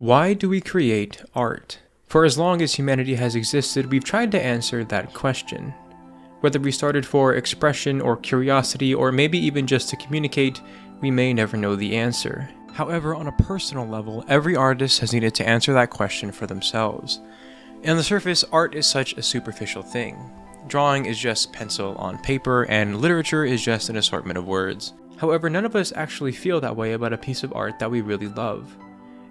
Why do we create art? For as long as humanity has existed, we've tried to answer that question. Whether we started for expression or curiosity, or maybe even just to communicate, we may never know the answer. However, on a personal level, every artist has needed to answer that question for themselves. On the surface, art is such a superficial thing. Drawing is just pencil on paper, and literature is just an assortment of words. However, none of us actually feel that way about a piece of art that we really love.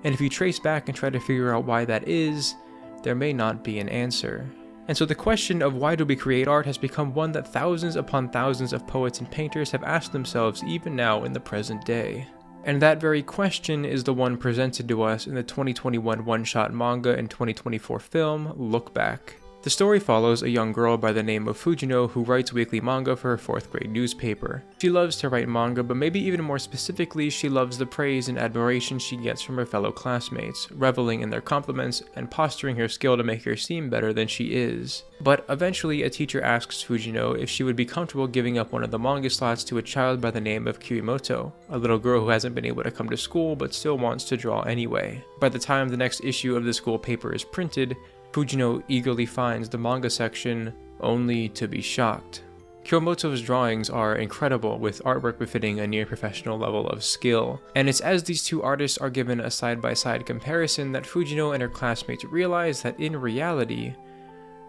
And if you trace back and try to figure out why that is, there may not be an answer. And so the question of why do we create art has become one that thousands upon thousands of poets and painters have asked themselves even now in the present day. And that very question is the one presented to us in the 2021 one-shot manga and 2024 film, Look Back. The story follows a young girl by the name of Fujino who writes weekly manga for her 4th grade newspaper. She loves to write manga, but maybe even more specifically, she loves the praise and admiration she gets from her fellow classmates, reveling in their compliments and posturing her skill to make her seem better than she is. But eventually, a teacher asks Fujino if she would be comfortable giving up one of the manga slots to a child by the name of Fujimoto, a little girl who hasn't been able to come to school but still wants to draw anyway. By the time the next issue of the school paper is printed, Fujino eagerly finds the manga section, only to be shocked. Fujimoto's drawings are incredible, with artwork befitting a near-professional level of skill, and it's as these two artists are given a side-by-side comparison that Fujino and her classmates realize that in reality,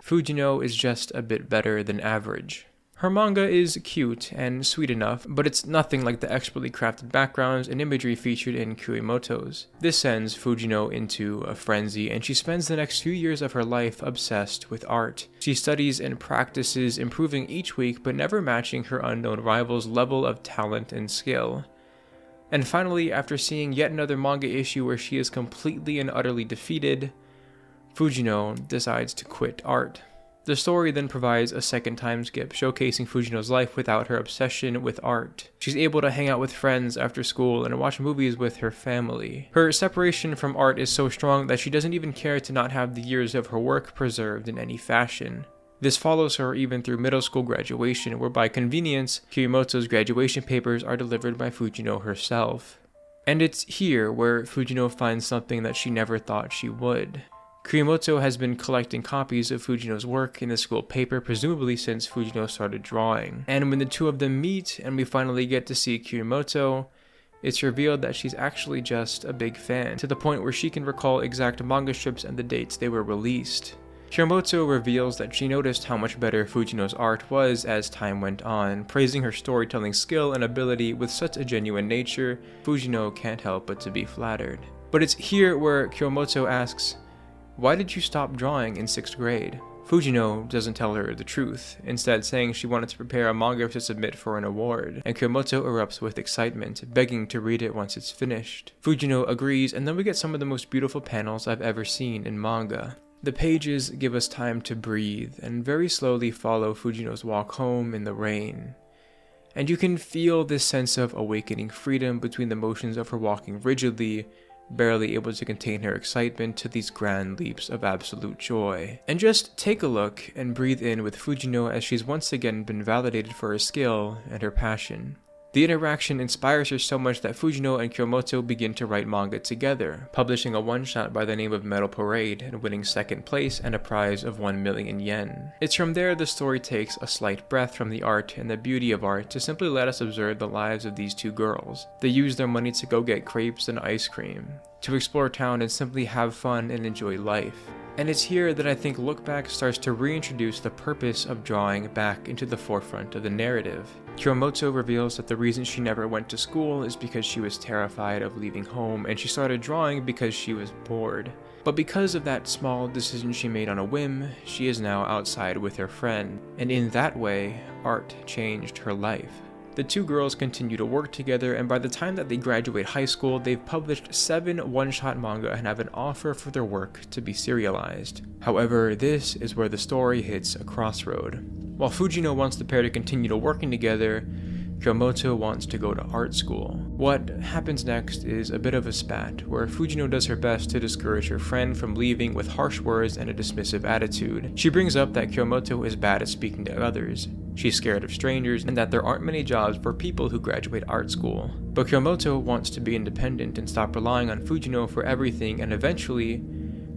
Fujino is just a bit better than average. Her manga is cute and sweet enough, but it's nothing like the expertly crafted backgrounds and imagery featured in Fujimoto's. This sends Fujino into a frenzy, and she spends the next few years of her life obsessed with art. She studies and practices, improving each week but never matching her unknown rival's level of talent and skill. And finally, after seeing yet another manga issue where she is completely and utterly defeated, Fujino decides to quit art. The story then provides a second time skip, showcasing Fujino's life without her obsession with art. She's able to hang out with friends after school and watch movies with her family. Her separation from art is so strong that she doesn't even care to not have the years of her work preserved in any fashion. This follows her even through middle school graduation, where by convenience, Fujimoto's graduation papers are delivered by Fujino herself. And it's here where Fujino finds something that she never thought she would. Fujimoto has been collecting copies of Fujino's work in the school paper, presumably since Fujino started drawing. And when the two of them meet and we finally get to see Fujimoto, it's revealed that she's actually just a big fan, to the point where she can recall exact manga strips and the dates they were released. Fujimoto reveals that she noticed how much better Fujino's art was as time went on, praising her storytelling skill and ability with such a genuine nature. Fujino can't help but to be flattered. But it's here where Fujimoto asks, "Why did you stop drawing in 6th grade? Fujino doesn't tell her the truth, instead saying she wanted to prepare a manga to submit for an award, and Fujimoto erupts with excitement, begging to read it once it's finished. Fujino agrees, and then we get some of the most beautiful panels I've ever seen in manga. The pages give us time to breathe, and very slowly follow Fujino's walk home in the rain. And you can feel this sense of awakening freedom between the motions of her walking rigidly, barely able to contain her excitement, to these grand leaps of absolute joy. And just take a look and breathe in with Fujino as she's once again been validated for her skill and her passion. The interaction inspires her so much that Fujino and Fujimoto begin to write manga together, publishing a one-shot by the name of Metal Parade and winning 2nd place and a prize of 1 million yen. It's from there the story takes a slight breath from the art and the beauty of art to simply let us observe the lives of these two girls. They use their money to go get crepes and ice cream, to explore town and simply have fun and enjoy life. And it's here that I think Look Back starts to reintroduce the purpose of drawing back into the forefront of the narrative. Fujimoto reveals that the reason she never went to school is because she was terrified of leaving home, and she started drawing because she was bored. But because of that small decision she made on a whim, she is now outside with her friend, and in that way, art changed her life. The two girls continue to work together, and by the time that they graduate high school, they've published 7 one-shot manga and have an offer for their work to be serialized. However, this is where the story hits a crossroad. While Fujino wants the pair to continue working together, Fujimoto wants to go to art school. What happens next is a bit of a spat, where Fujino does her best to discourage her friend from leaving with harsh words and a dismissive attitude. She brings up that Fujimoto is bad at speaking to others. She's scared of strangers and that there aren't many jobs for people who graduate art school. But Kyomoto wants to be independent and stop relying on Fujino for everything, and eventually,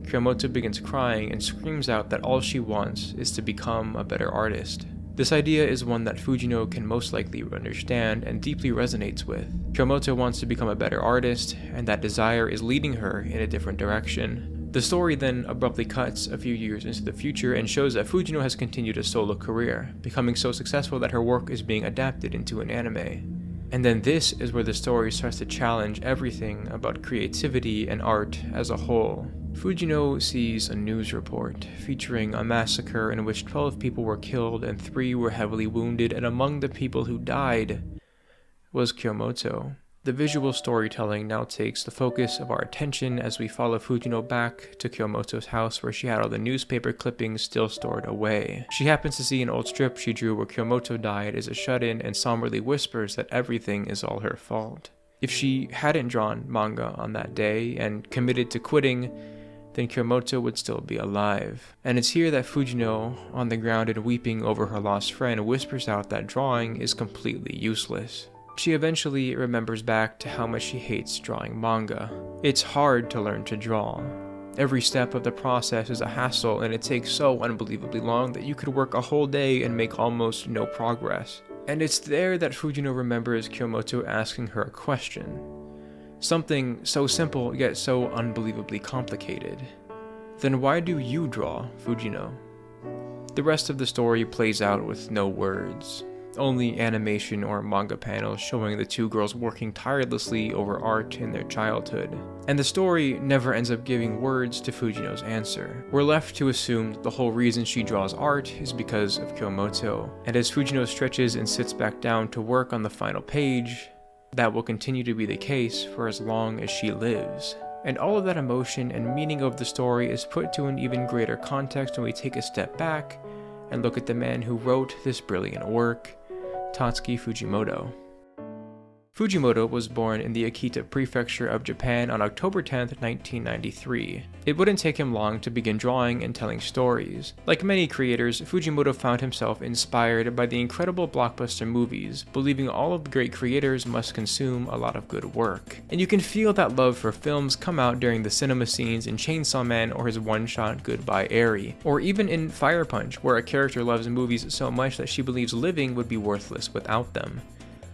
Kyomoto begins crying and screams out that all she wants is to become a better artist. This idea is one that Fujino can most likely understand and deeply resonates with. Kyomoto wants to become a better artist, and that desire is leading her in a different direction. The story then abruptly cuts a few years into the future and shows that Fujino has continued a solo career, becoming so successful that her work is being adapted into an anime. And then this is where the story starts to challenge everything about creativity and art as a whole. Fujino sees a news report featuring a massacre in which 12 people were killed and 3 were heavily wounded, and among the people who died was Kyomoto. The visual storytelling now takes the focus of our attention as we follow Fujino back to Kyomoto's house where she had all the newspaper clippings still stored away. She happens to see an old strip she drew where Kyomoto died as a shut-in and somberly whispers that everything is all her fault. If she hadn't drawn manga on that day and committed to quitting, then Kyomoto would still be alive. And it's here that Fujino, on the ground and weeping over her lost friend, whispers out that drawing is completely useless. She eventually remembers back to how much she hates drawing manga. It's hard to learn to draw. Every step of the process is a hassle, and it takes so unbelievably long that you could work a whole day and make almost no progress. And it's there that Fujino remembers Kyomoto asking her a question. Something so simple yet so unbelievably complicated. Then why do you draw, Fujino? The rest of the story plays out with no words. Only animation or manga panels showing the 2 girls working tirelessly over art in their childhood. And the story never ends up giving words to Fujino's answer. We're left to assume that the whole reason she draws art is because of Kyomoto. And as Fujino stretches and sits back down to work on the final page, that will continue to be the case for as long as she lives. And all of that emotion and meaning of the story is put to an even greater context when we take a step back and look at the man who wrote this brilliant work, Tatsuki Fujimoto. Fujimoto was born in the Akita Prefecture of Japan on October 10, 1993. It wouldn't take him long to begin drawing and telling stories. Like many creators, Fujimoto found himself inspired by the incredible blockbuster movies, believing all of the great creators must consume a lot of good work. And you can feel that love for films come out during the cinema scenes in Chainsaw Man or his one-shot Goodbye Eri, or even in Fire Punch, where a character loves movies so much that she believes living would be worthless without them.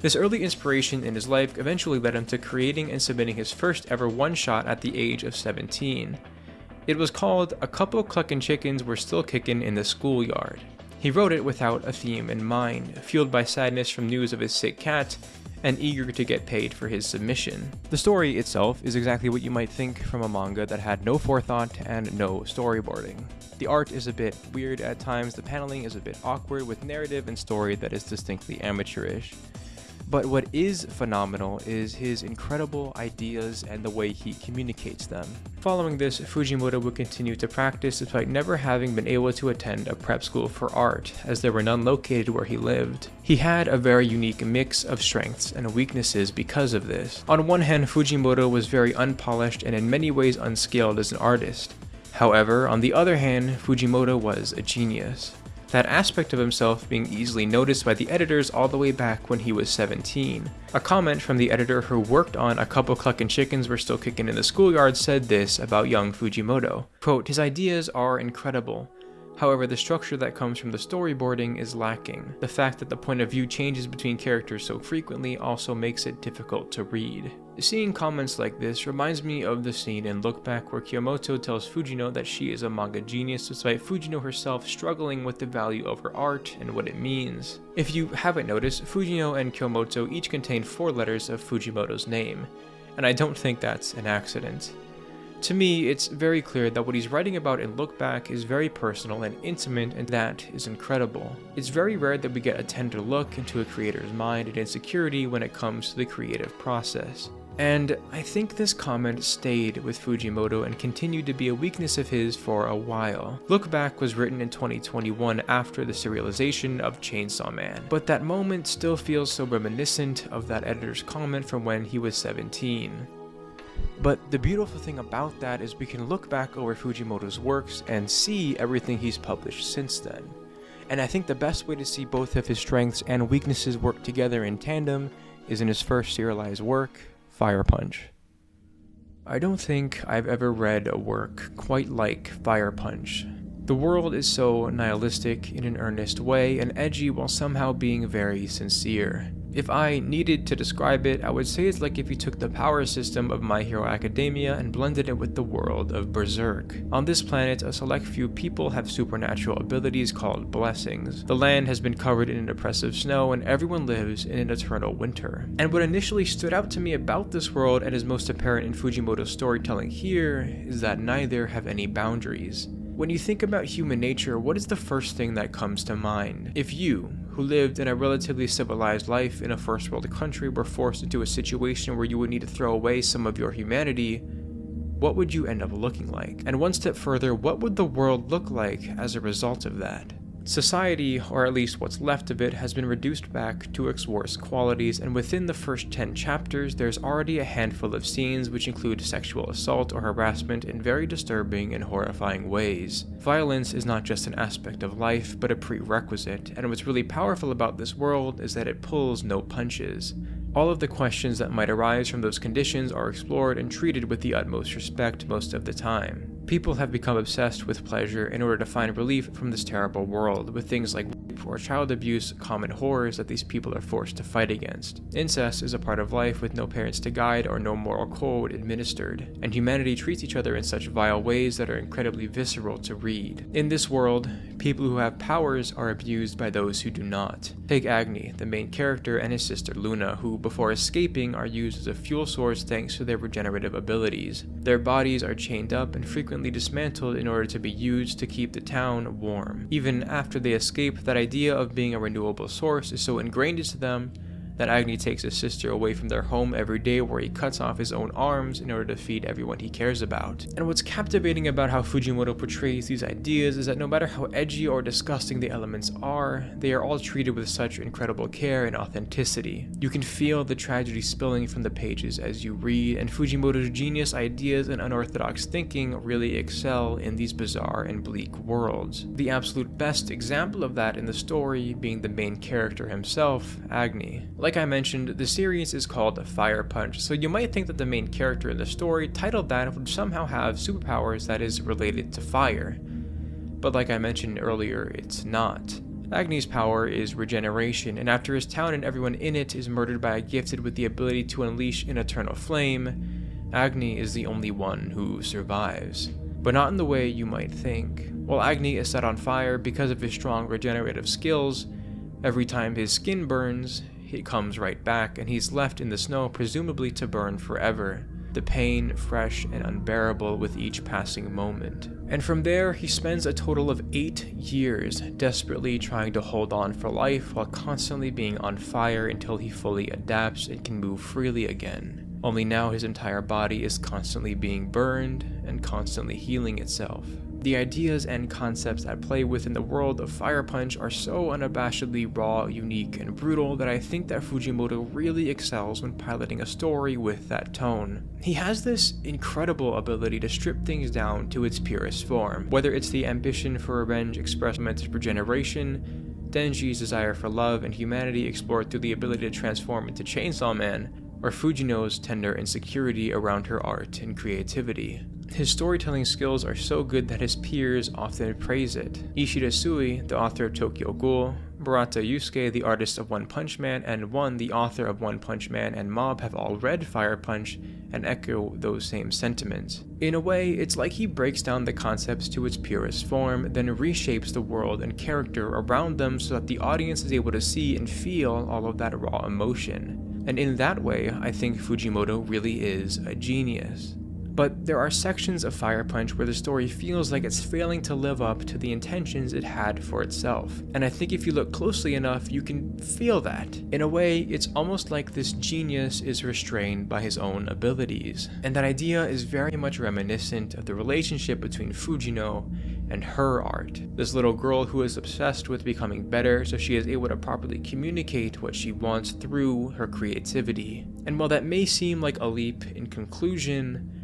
This early inspiration in his life eventually led him to creating and submitting his first ever one-shot at the age of 17. It was called A Couple Cluckin' Chickens Were Still Kickin' in the Schoolyard. He wrote it without a theme in mind, fueled by sadness from news of his sick cat, and eager to get paid for his submission. The story itself is exactly what you might think from a manga that had no forethought and no storyboarding. The art is a bit weird at times, the paneling is a bit awkward with narrative and story that is distinctly amateurish. But what is phenomenal is his incredible ideas and the way he communicates them. Following this, Fujimoto would continue to practice despite never having been able to attend a prep school for art, as there were none located where he lived. He had a very unique mix of strengths and weaknesses because of this. On one hand, Fujimoto was very unpolished and in many ways unskilled as an artist. However, on the other hand, Fujimoto was a genius. That aspect of himself being easily noticed by the editors all the way back when he was 17. A comment from the editor who worked on A Couple Cluckin' Chickens Were Still Kickin' in the Schoolyard said this about young Fujimoto. Quote, "His ideas are incredible. However, the structure that comes from the storyboarding is lacking. The fact that the point of view changes between characters so frequently also makes it difficult to read." Seeing comments like this reminds me of the scene in Look Back where Kyomoto tells Fujino that she is a manga genius despite Fujino herself struggling with the value of her art and what it means. If you haven't noticed, Fujino and Kyomoto each contain 4 letters of Fujimoto's name, and I don't think that's an accident. To me, it's very clear that what he's writing about in Look Back is very personal and intimate, and that is incredible. It's very rare that we get a tender look into a creator's mind and insecurity when it comes to the creative process. And I think this comment stayed with Fujimoto and continued to be a weakness of his for a while. Look Back was written in 2021 after the serialization of Chainsaw Man, but that moment still feels so reminiscent of that editor's comment from when he was 17. But the beautiful thing about that is we can look back over Fujimoto's works and see everything he's published since then. And I think the best way to see both of his strengths and weaknesses work together in tandem is in his first serialized work, Fire Punch. I don't think I've ever read a work quite like Fire Punch. The world is so nihilistic in an earnest way and edgy while somehow being very sincere. If I needed to describe it, I would say it's like if you took the power system of My Hero Academia and blended it with the world of Berserk. On this planet, a select few people have supernatural abilities called blessings. The land has been covered in an oppressive snow and everyone lives in an eternal winter. And what initially stood out to me about this world and is most apparent in Fujimoto's storytelling here is that neither have any boundaries. When you think about human nature, what is the first thing that comes to mind? If you, who lived in a relatively civilized life in a first world country, were forced into a situation where you would need to throw away some of your humanity, what would you end up looking like? And one step further, what would the world look like as a result of that? Society, or at least what's left of it, has been reduced back to its worst qualities, and within the first 10 chapters, there's already a handful of scenes which include sexual assault or harassment in very disturbing and horrifying ways. Violence is not just an aspect of life, but a prerequisite, and what's really powerful about this world is that it pulls no punches. All of the questions that might arise from those conditions are explored and treated with the utmost respect most of the time. People have become obsessed with pleasure in order to find relief from this terrible world, with things like rape or child abuse common horrors that these people are forced to fight against. Incest is a part of life with no parents to guide or no moral code administered, and humanity treats each other in such vile ways that are incredibly visceral to read. In this world, people who have powers are abused by those who do not. Take Agni, the main character, and his sister Luna, who before escaping are used as a fuel source thanks to their regenerative abilities. Their bodies are chained up and frequently dismantled in order to be used to keep the town warm. Even after they escape, that idea of being a renewable source is so ingrained into them that Agni takes his sister away from their home every day, where he cuts off his own arms in order to feed everyone he cares about. And what's captivating about how Fujimoto portrays these ideas is that no matter how edgy or disgusting the elements are, they are all treated with such incredible care and authenticity. You can feel the tragedy spilling from the pages as you read, and Fujimoto's genius ideas and unorthodox thinking really excel in these bizarre and bleak worlds. The absolute best example of that in the story being the main character himself, Agni. Like I mentioned, the series is called Fire Punch, so you might think that the main character in the story titled that would somehow have superpowers that is related to fire. But like I mentioned earlier, it's not. Agni's power is regeneration, and after his town and everyone in it is murdered by a gifted with the ability to unleash an eternal flame, Agni is the only one who survives. But not in the way you might think. While Agni is set on fire because of his strong regenerative skills, every time his skin burns, he comes right back, and he's left in the snow presumably to burn forever. The pain fresh and unbearable with each passing moment. And from there, he spends a total of 8 years desperately trying to hold on for life while constantly being on fire until he fully adapts and can move freely again. Only now his entire body is constantly being burned and constantly healing itself. The ideas and concepts at play within the world of Fire Punch are so unabashedly raw, unique, and brutal that I think that Fujimoto really excels when piloting a story with that tone. He has this incredible ability to strip things down to its purest form, whether it's the ambition for revenge expressed through regeneration, Denji's desire for love and humanity explored through the ability to transform into Chainsaw Man, or Fujino's tender insecurity around her art and creativity. His storytelling skills are so good that his peers often praise it. Ishida Sui, the author of Tokyo Ghoul, Murata Yusuke, the artist of One Punch Man, and One, the author of One Punch Man and Mob, have all read Fire Punch and echo those same sentiments. In a way, it's like he breaks down the concepts to its purest form, then reshapes the world and character around them so that the audience is able to see and feel all of that raw emotion. And in that way, I think Fujimoto really is a genius. But there are sections of Fire Punch where the story feels like it's failing to live up to the intentions it had for itself. And I think if you look closely enough, you can feel that. In a way, it's almost like this genius is restrained by his own abilities. And that idea is very much reminiscent of the relationship between Fujino and her art. This little girl who is obsessed with becoming better so she is able to properly communicate what she wants through her creativity. And while that may seem like a leap in conclusion,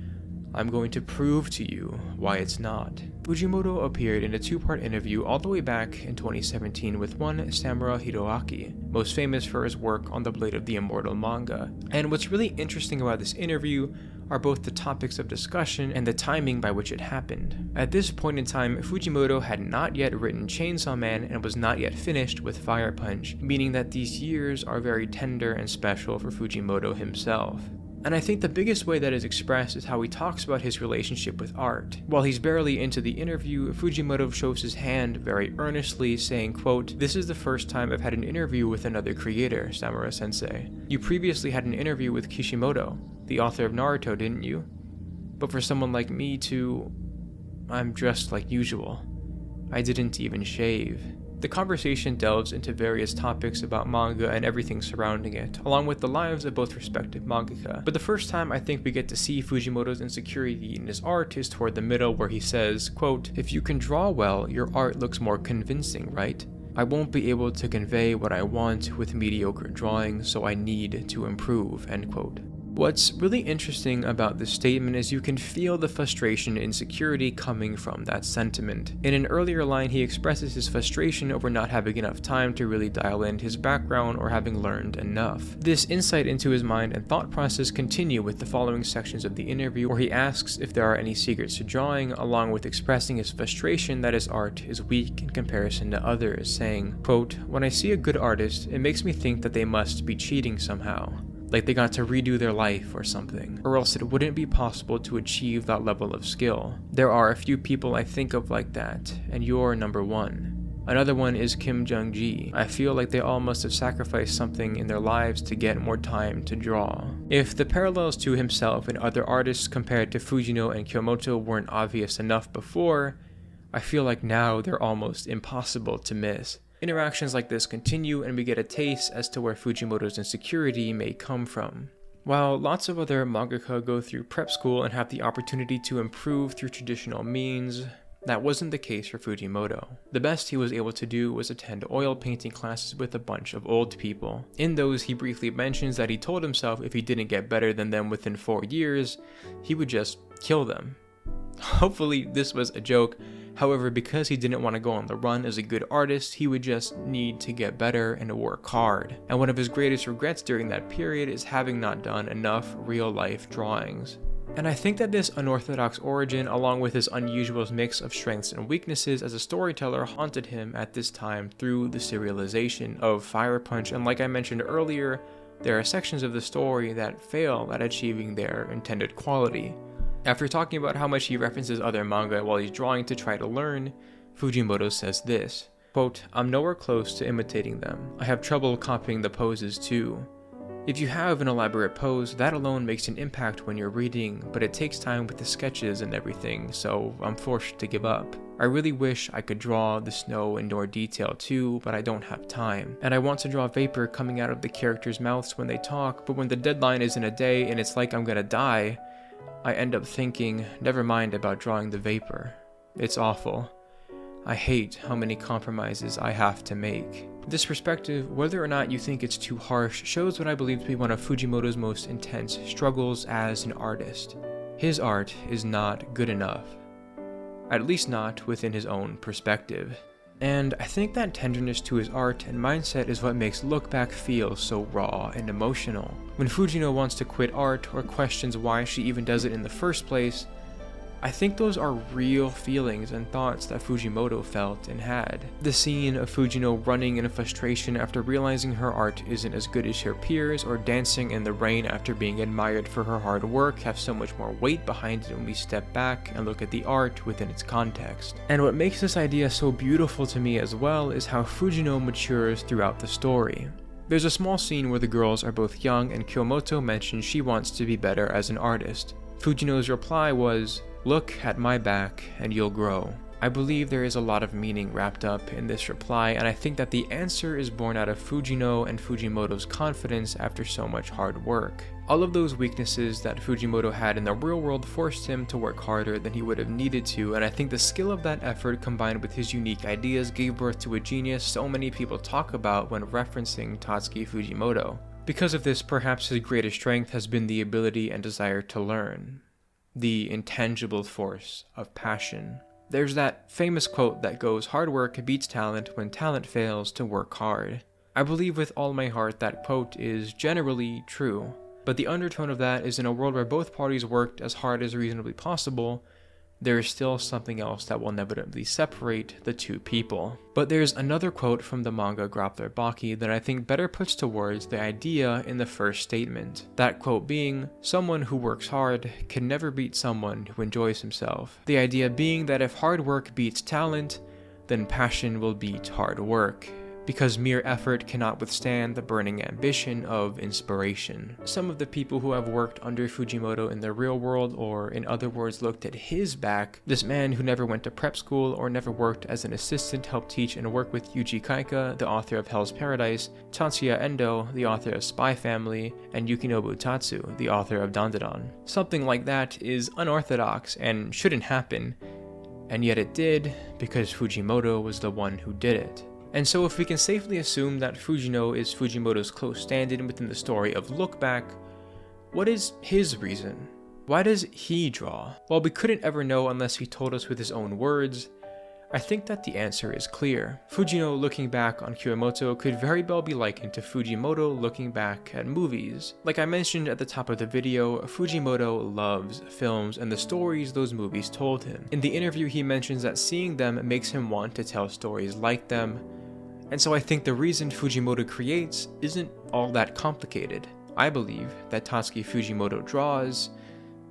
I'm going to prove to you why it's not. Fujimoto appeared in a two-part interview all the way back in 2017 with one Samura Hiroaki, most famous for his work on the Blade of the Immortal manga. And what's really interesting about this interview are both the topics of discussion and the timing by which it happened. At this point in time, Fujimoto had not yet written Chainsaw Man and was not yet finished with Fire Punch, meaning that these years are very tender and special for Fujimoto himself. And I think the biggest way that is expressed is how he talks about his relationship with art. While he's barely into the interview, Fujimoto shows his hand very earnestly, saying, quote, "This is the first time I've had an interview with another creator, Samura-sensei. You previously had an interview with Kishimoto, the author of Naruto, didn't you? But for someone like me I'm dressed like usual. I didn't even shave." The conversation delves into various topics about manga and everything surrounding it, along with the lives of both respective mangaka. But the first time I think we get to see Fujimoto's insecurity in his art is toward the middle, where he says, quote, "If you can draw well, your art looks more convincing, right? I won't be able to convey what I want with mediocre drawing, so I need to improve," end quote. What's really interesting about this statement is you can feel the frustration and insecurity coming from that sentiment. In an earlier line, he expresses his frustration over not having enough time to really dial in his background or having learned enough. This insight into his mind and thought process continue with the following sections of the interview, where he asks if there are any secrets to drawing, along with expressing his frustration that his art is weak in comparison to others, saying, quote, "When I see a good artist, it makes me think that they must be cheating somehow. Like they got to redo their life or something, or else it wouldn't be possible to achieve that level of skill. There are a few people I think of like that, and you're number one. Another one is Kim Jung-gi. I feel like they all must have sacrificed something in their lives to get more time to draw." If the parallels to himself and other artists compared to Fujino and Kyomoto weren't obvious enough before, I feel like now they're almost impossible to miss. Interactions like this continue, and we get a taste as to where Fujimoto's insecurity may come from. While lots of other mangaka go through prep school and have the opportunity to improve through traditional means, that wasn't the case for Fujimoto. The best he was able to do was attend oil painting classes with a bunch of old people. In those, he briefly mentions that he told himself if he didn't get better than them within 4 years, he would just kill them. Hopefully this was a joke. However, because he didn't want to go on the run as a good artist, he would just need to get better and work hard. And one of his greatest regrets during that period is having not done enough real-life drawings. And I think that this unorthodox origin, along with his unusual mix of strengths and weaknesses as a storyteller, haunted him at this time through the serialization of Fire Punch. And like I mentioned earlier, there are sections of the story that fail at achieving their intended quality. After talking about how much he references other manga while he's drawing to try to learn, Fujimoto says this, quote, "I'm nowhere close to imitating them. I have trouble copying the poses too. If you have an elaborate pose, that alone makes an impact when you're reading, but it takes time with the sketches and everything, so I'm forced to give up. I really wish I could draw the snow in more detail too, but I don't have time. And I want to draw vapor coming out of the characters' mouths when they talk, but when the deadline is in a day and it's like I'm gonna die, I end up thinking, never mind about drawing the vapor. It's awful. I hate how many compromises I have to make." This perspective, whether or not you think it's too harsh, shows what I believe to be one of Fujimoto's most intense struggles as an artist. His art is not good enough. At least not within his own perspective. And I think that tenderness to his art and mindset is what makes Look Back feel so raw and emotional. When Fujino wants to quit art or questions why she even does it in the first place, I think those are real feelings and thoughts that Fujimoto felt and had. The scene of Fujino running in frustration after realizing her art isn't as good as her peers, or dancing in the rain after being admired for her hard work, have so much more weight behind it when we step back and look at the art within its context. And what makes this idea so beautiful to me as well is how Fujino matures throughout the story. There's a small scene where the girls are both young and Kyomoto mentions she wants to be better as an artist. Fujino's reply was, "Look at my back and you'll grow." I believe there is a lot of meaning wrapped up in this reply, and I think that the answer is born out of Fujino and Fujimoto's confidence after so much hard work. All of those weaknesses that Fujimoto had in the real world forced him to work harder than he would have needed to, and I think the skill of that effort combined with his unique ideas gave birth to a genius so many people talk about when referencing Tatsuki Fujimoto. Because of this, perhaps his greatest strength has been the ability and desire to learn. The intangible force of passion. There's that famous quote that goes, "Hard work beats talent when talent fails to work hard." I believe with all my heart that quote is generally true, but the undertone of that is in a world where both parties worked as hard as reasonably possible, there is still something else that will inevitably separate the two people. But there's another quote from the manga Grappler Baki that I think better puts to words the idea in the first statement. That quote being, "Someone who works hard can never beat someone who enjoys himself." The idea being that if hard work beats talent, then passion will beat hard work, because mere effort cannot withstand the burning ambition of inspiration. Some of the people who have worked under Fujimoto in the real world, or in other words looked at his back, this man who never went to prep school or never worked as an assistant, helped teach and work with Yuji Kaika, the author of Hell's Paradise, Tatsuya Endo, the author of Spy Family, and Yukinobu Tatsu, the author of Dandadan. Something like that is unorthodox and shouldn't happen, and yet it did because Fujimoto was the one who did it. And so if we can safely assume that Fujino is Fujimoto's close stand-in within the story of Look Back, what is his reason? Why does he draw? While we couldn't ever know unless he told us with his own words, I think that the answer is clear. Fujino looking back on Kyomoto could very well be likened to Fujimoto looking back at movies. Like I mentioned at the top of the video, Fujimoto loves films and the stories those movies told him. In the interview he mentions that seeing them makes him want to tell stories like them. And so I think the reason Fujimoto creates isn't all that complicated. I believe that Tatsuki Fujimoto draws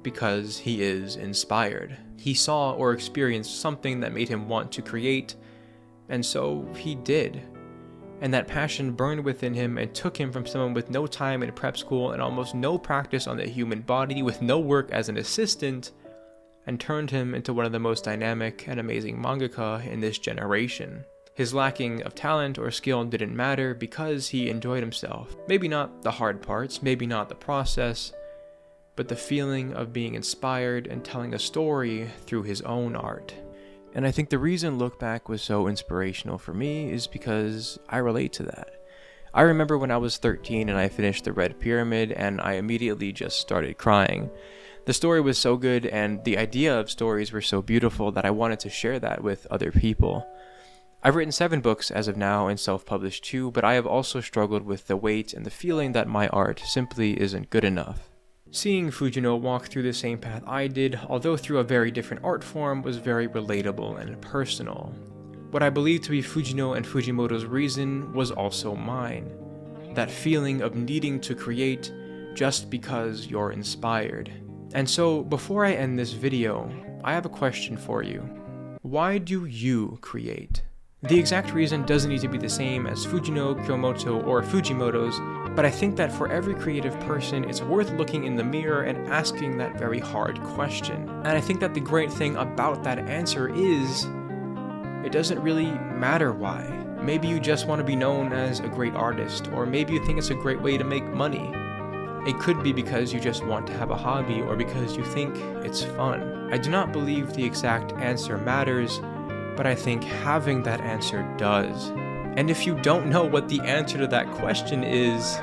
because he is inspired. He saw or experienced something that made him want to create, and so he did. And that passion burned within him and took him from someone with no time in prep school and almost no practice on the human body, with no work as an assistant, and turned him into one of the most dynamic and amazing mangaka in this generation. His lacking of talent or skill didn't matter because he enjoyed himself. Maybe not the hard parts, maybe not the process, but the feeling of being inspired and telling a story through his own art. And I think the reason Look Back was so inspirational for me is because I relate to that. I remember when I was 13 and I finished The Red Pyramid and I immediately just started crying. The story was so good and the idea of stories were so beautiful that I wanted to share that with other people. I've written 7 books as of now and self-published 2, but I have also struggled with the weight and the feeling that my art simply isn't good enough. Seeing Fujino walk through the same path I did, although through a very different art form, was very relatable and personal. What I believe to be Fujino and Fujimoto's reason was also mine. That feeling of needing to create just because you're inspired. And so, before I end this video, I have a question for you. Why do you create? The exact reason doesn't need to be the same as Fujino, Kyomoto, or Fujimoto's, but I think that for every creative person, it's worth looking in the mirror and asking that very hard question. And I think that the great thing about that answer is, it doesn't really matter why. Maybe you just want to be known as a great artist, or maybe you think it's a great way to make money. It could be because you just want to have a hobby, or because you think it's fun. I do not believe the exact answer matters, but I think having that answer does. And if you don't know what the answer to that question is,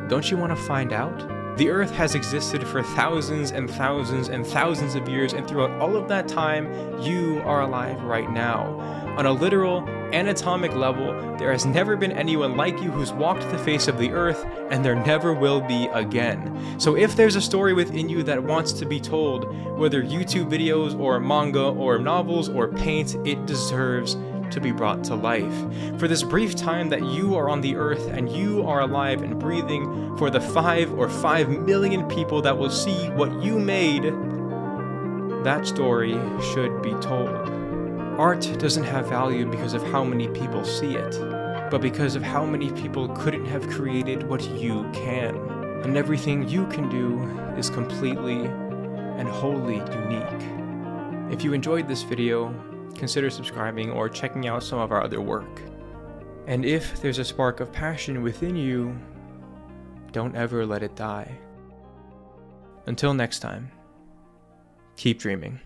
don't you want to find out? The Earth has existed for thousands and thousands and thousands of years, and throughout all of that time, you are alive right now. On a literal, anatomic level, there has never been anyone like you who's walked the face of the Earth, and there never will be again. So if there's a story within you that wants to be told, whether YouTube videos or manga or novels or paint, it deserves to be brought to life. For this brief time that you are on the Earth and you are alive and breathing, for the 5 million people that will see what you made, that story should be told. Art doesn't have value because of how many people see it, but because of how many people couldn't have created what you can. And everything you can do is completely and wholly unique. If you enjoyed this video, consider subscribing or checking out some of our other work. And if there's a spark of passion within you, don't ever let it die. Until next time, keep dreaming.